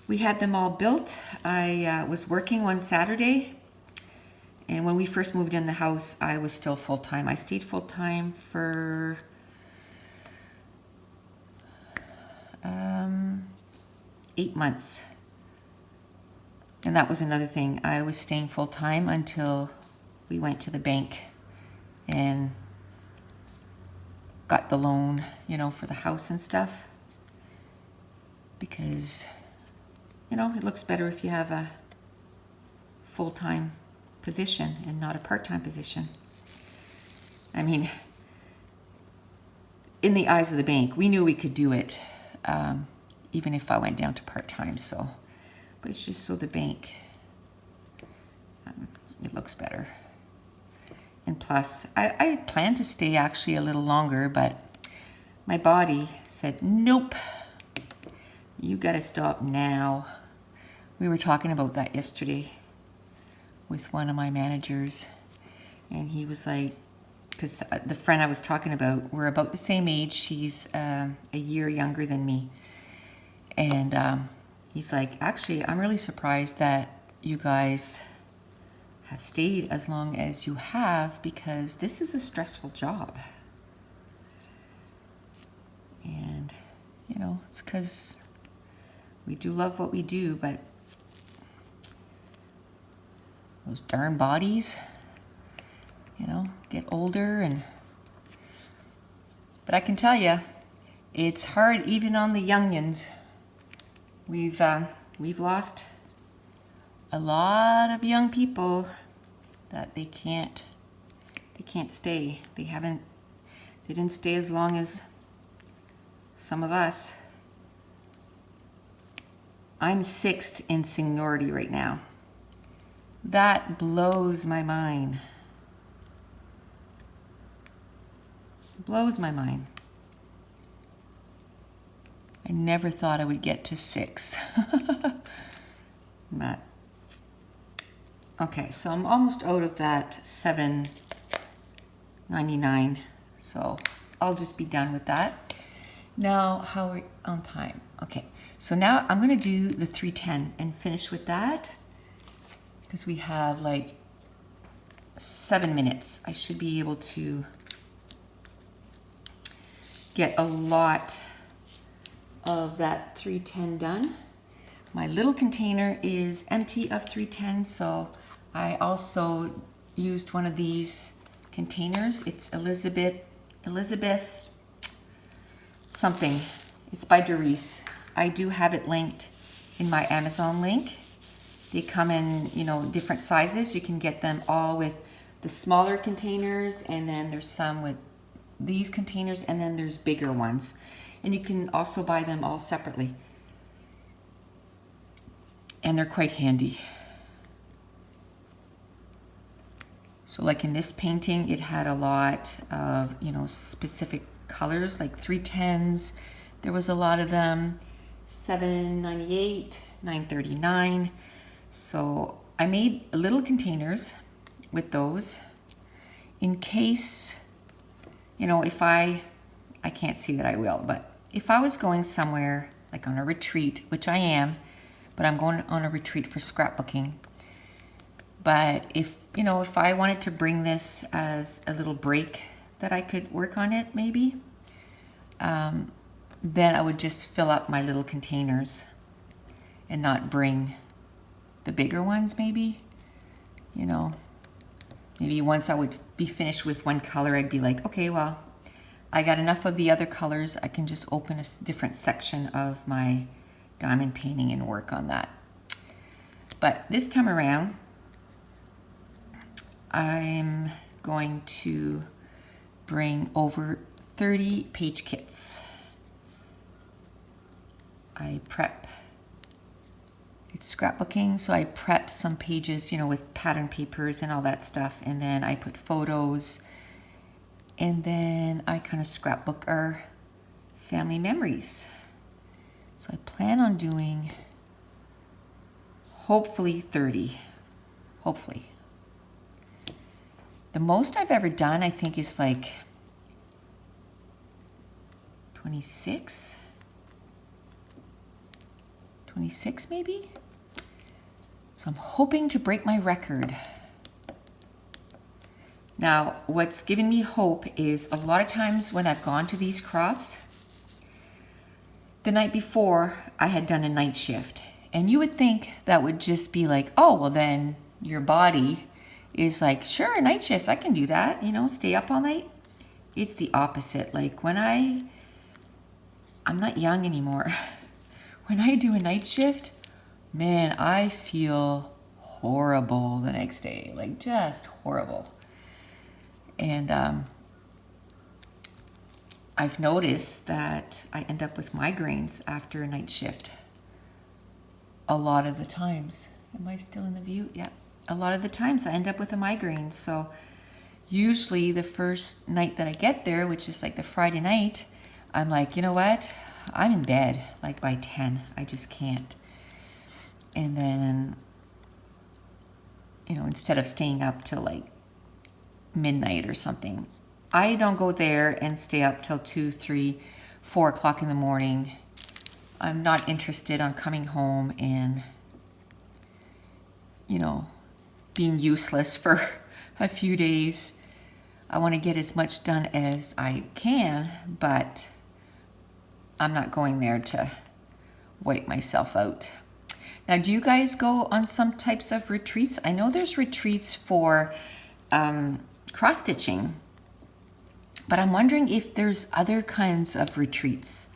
we had them all built, I was working one Saturday, and when we first moved in the house, I was still full-time. I stayed full-time for 8 months. And that was another thing. I was staying full-time until we went to the bank and got the loan, you know, for the house and stuff. Because, you know, it looks better if you have a full-time position and not a part-time position. I mean, in the eyes of the bank, we knew we could do it, even if I went down to part-time. So, but it's just so the bank, it looks better. And plus, I planned to stay actually a little longer, but my body said, nope, you gotta stop now. We were talking about that yesterday with one of my managers, and he was like, because the friend I was talking about, we're about the same age. She's a year younger than me. And he's like, actually, I'm really surprised that you guys have stayed as long as you have, because this is a stressful job. And, you know, it's because we do love what we do, but those darn bodies, you know, get older. But I can tell you, it's hard even on the youngins. We've lost a lot of young people that they can't stay. They didn't stay as long as some of us. I'm 6th in seniority right now. That blows my mind. It blows my mind. I never thought I would get to 6. But okay, so I'm almost out of that $7.99, so I'll just be done with that. Now, how are we on time? Okay, so now I'm gonna do the 310 and finish with that, because we have like 7 minutes. I should be able to get a lot of that 310 done. My little container is empty of 310, so I also used one of these containers. It's Elizabeth something. It's by Doris. I do have it linked in my Amazon link. They come in, you know, different sizes. You can get them all with the smaller containers, and then there's some with these containers, and then there's bigger ones. And you can also buy them all separately. And they're quite handy. So like in this painting, it had a lot of, you know, specific colors, like 310s. There was a lot of them, $7.98, $9.39. So I made little containers with those in case, you know, if I can't see that I will, but if I was going somewhere like on a retreat, which I am, but I'm going on a retreat for scrapbooking. But if, you know, if I wanted to bring this as a little break that I could work on it maybe, then I would just fill up my little containers and not bring the bigger ones maybe. You know, maybe once I would be finished with one color, I'd be like, okay, well, I got enough of the other colors. I can just open a different section of my diamond painting and work on that. But this time around, I'm going to bring over 30 page kits. I prep, it's scrapbooking, so I prep some pages, you know, with pattern papers and all that stuff, and then I put photos, and then I kind of scrapbook our family memories. So I plan on doing hopefully 30, hopefully. The most I've ever done, I think, is like 26? 26 maybe? So I'm hoping to break my record. Now, what's given me hope is a lot of times when I've gone to these crops, the night before I had done a night shift. And you would think that would just be like, oh, well then your body is like, sure, night shifts, I can do that, you know, stay up all night. It's the opposite. Like when I'm not young anymore. When I do a night shift, man, I feel horrible the next day, like just horrible. And I've noticed that I end up with migraines after a night shift. A lot of the times. Am I still in the view? Yeah. A lot of the times I end up with a migraine. So usually the first night that I get there, which is like the Friday night, I'm like, you know what? I'm in bed like by 10. I just can't. And then, you know, instead of staying up till like midnight or something, I don't go there and stay up till 2, 3, 4 o'clock in the morning. I'm not interested on coming home and, you know, being useless for a few days. I want to get as much done as I can, but I'm not going there to wipe myself out. Now, do you guys go on some types of retreats? I know there's retreats for cross-stitching, but I'm wondering if there's other kinds of retreats.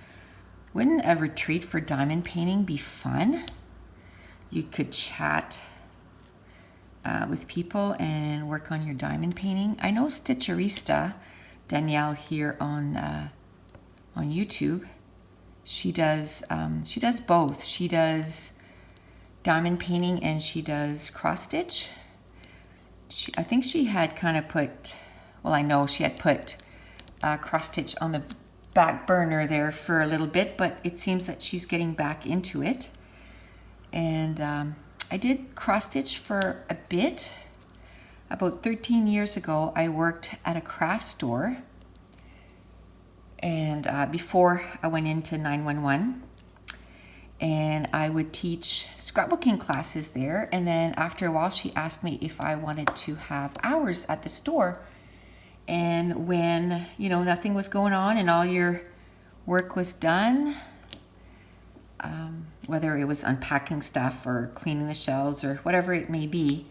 Wouldn't a retreat for diamond painting be fun? You could chat with people and work on your diamond painting. I know Stitcherista, Danielle here on YouTube, she does both. She does diamond painting and she does cross stitch. I think she had kind of put, well, I know she had put cross stitch on the back burner there for a little bit, but it seems that she's getting back into it. And I did cross stitch for a bit. About 13 years ago, I worked at a craft store. And before I went into 911, and I would teach scrapbooking classes there. And then after a while, she asked me if I wanted to have hours at the store. And when, you know, nothing was going on and all your work was done, whether it was unpacking stuff or cleaning the shelves or whatever it may be,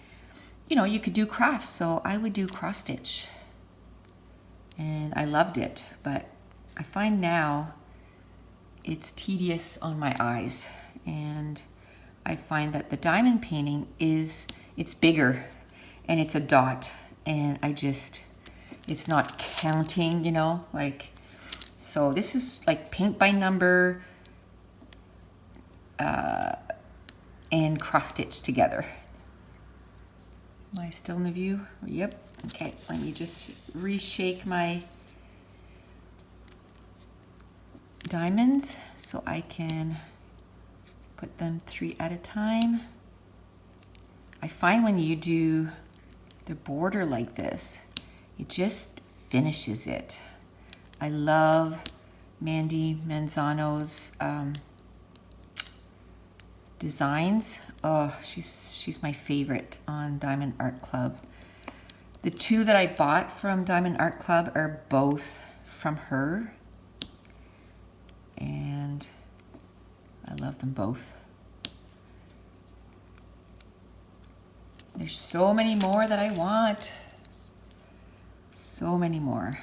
you know, you could do crafts. So I would do cross stitch. And I loved it. But I find now it's tedious on my eyes. And I find that the diamond painting it's bigger and it's a dot. And it's not counting, you know, like, so this is like paint by number and cross stitch together. Am I still in the view? Yep. Okay, let me just reshake my diamonds so I can put them 3 at a time. I find when you do the border like this, it just finishes it. I love Mandy Manzano's designs. Oh, she's my favorite on Diamond Art Club. The 2 that I bought from Diamond Art Club are both from her. And I love them both. There's so many more that I want. So many more.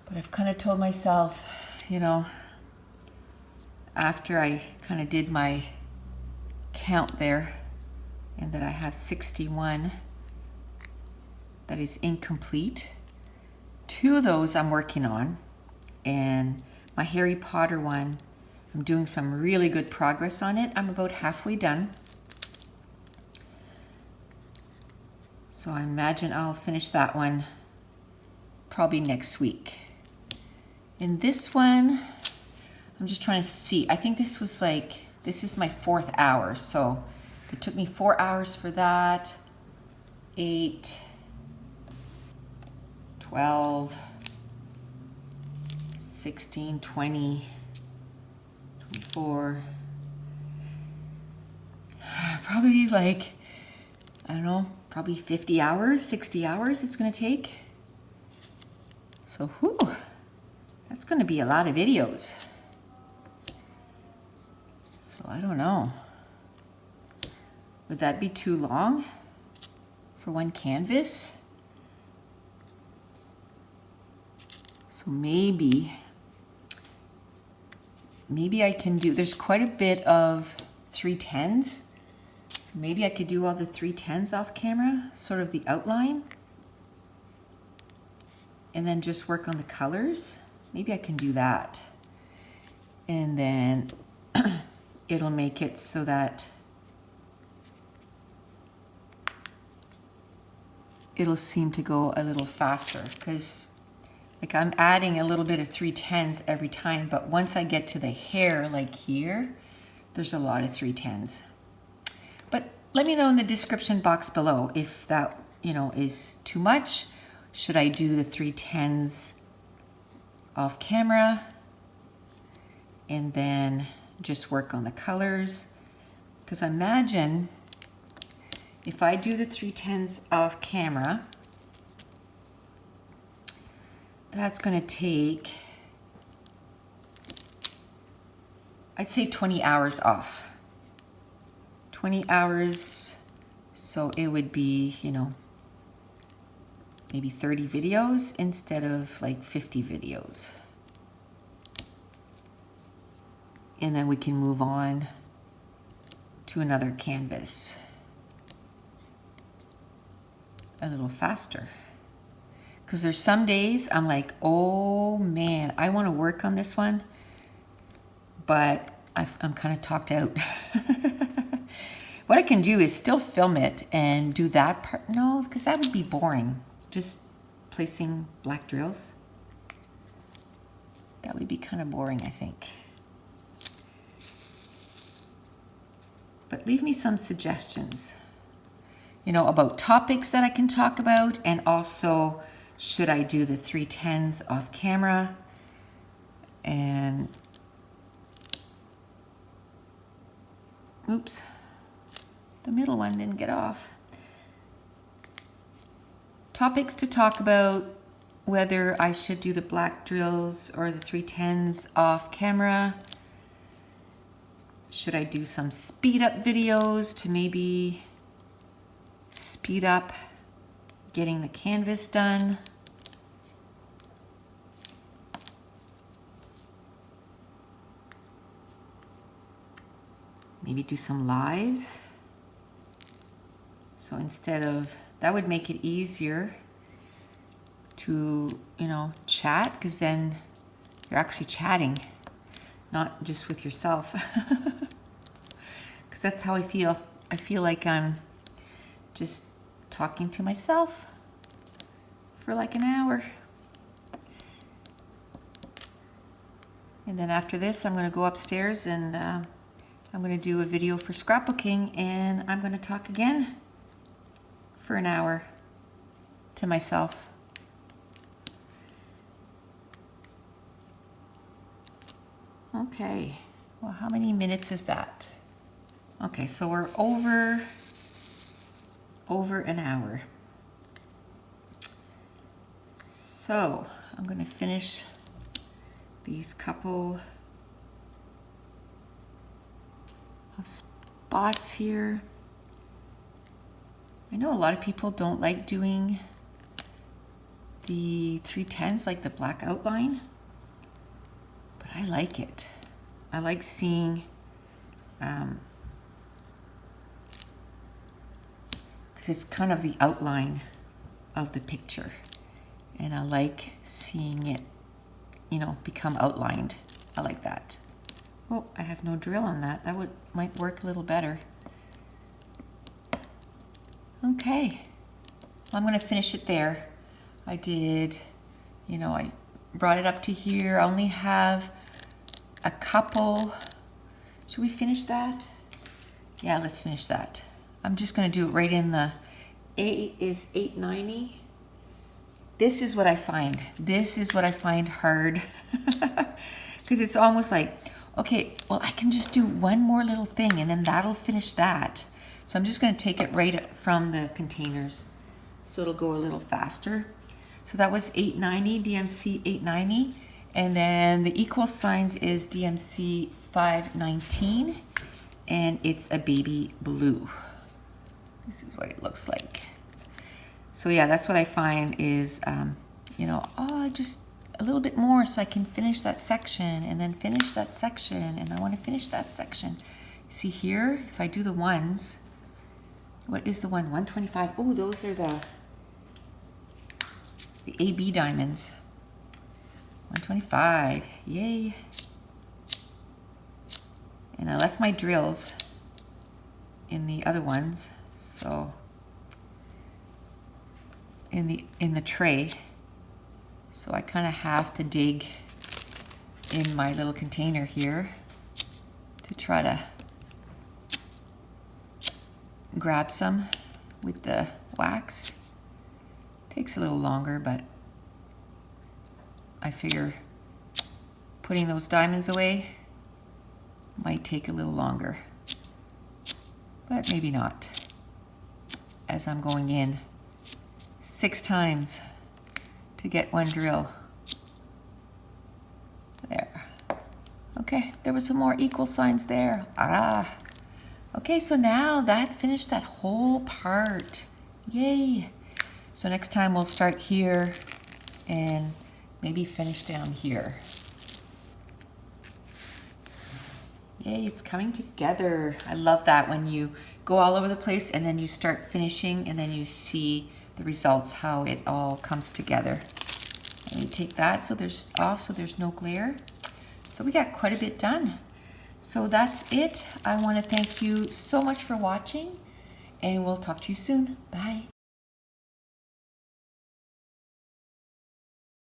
But I've kind of told myself, you know, after I kind of did my count there, and that I have 61 that is incomplete. 2 of those I'm working on, and my Harry Potter one, I'm doing some really good progress on it. I'm about halfway done. So I imagine I'll finish that one probably next week. In this one, I'm just trying to see. I think this was like, this is my 4th hour. So it took me 4 hours for that. 8, 12, 16, 20, 24, probably like, I don't know, probably 50 hours, 60 hours it's gonna take. So, whew, that's gonna be a lot of videos. So I don't know. Would that be too long for one canvas? So maybe I can do, there's quite a bit of 310s. So maybe I could do all the 310s off camera, sort of the outline, and then just work on the colors. Maybe I can do that. And then it'll make it so that it'll seem to go a little faster, because like I'm adding a little bit of 310s every time, but once I get to the hair, like here, there's a lot of 310s. But let me know in the description box below if that, you know, is too much. Should I do the 310s off camera and then just work on the colors? Because I imagine if I do the 310s off camera, that's going to take, I'd say 20 hours off. 20 hours, so it would be, you know, maybe 30 videos instead of like 50 videos. And then we can move on to another canvas a little faster. Because there's some days I'm like, oh man, I want to work on this one, but I'm kind of talked out. What I can do is still film it and do that part. No, because that would be boring. Just placing black drills. That would be kind of boring, I think. But leave me some suggestions, you know, about topics that I can talk about, and also should I do the 310s off camera? And oops, the middle one didn't get off. Topics to talk about, whether I should do the black drills or the 310s off camera. Should I do some speed up videos to maybe speed up getting the canvas done? Maybe do some lives. So instead of, that would make it easier to, you know, chat, because then you're actually chatting, not just with yourself. Because that's how I feel. I feel like I'm just talking to myself for like an hour. And then after this, I'm going to go upstairs and I'm going to do a video for scrapbooking, and I'm going to talk again for an hour to myself. Okay, well, how many minutes is that? Okay, so we're over an hour. So I'm going to finish these couple of spots here. I know a lot of people don't like doing the 310s, like the black outline, but I like it. I like seeing because it's kind of the outline of the picture, and I like seeing it, you know, become outlined. I like that. Oh, I have no drill on that. That might work a little better. Okay, well, I'm going to finish it there. I did, you know, I brought it up to here. I only have a couple. Should we finish that? Yeah, let's finish that. I'm just going to do it right in the, A is 890, this is what I find. This is what I find hard. Because it's almost like, okay, well, I can just do one more little thing and then that'll finish that. So I'm just going to take it right from the containers so it'll go a little faster. So that was 890, DMC 890. And then the equal signs is DMC 519. And it's a baby blue. This is what it looks like. So yeah, that's what I find is, you know, oh, just a little bit more so I can finish that section and then finish that section, and I want to finish that section. See here, if I do the ones, what is the one? 125. Oh, those are the AB diamonds. 125. Yay. And I left my drills in the other ones, so in the tray. So I kind of have to dig in my little container here to try to grab some with the wax. Takes a little longer, but I figure putting those diamonds away might take a little longer, but maybe not, as I'm going in 6 times to get one drill. There. Okay, there was some more equal signs there. Ah. Okay, so now that finished that whole part. Yay. So next time we'll start here and maybe finish down here. Yay, it's coming together. I love that when you go all over the place and then you start finishing and then you see the results, how it all comes together. Let me take that so there's off so there's no glare. So we got quite a bit done. So that's it. I want to thank you so much for watching, and we'll talk to you soon. Bye.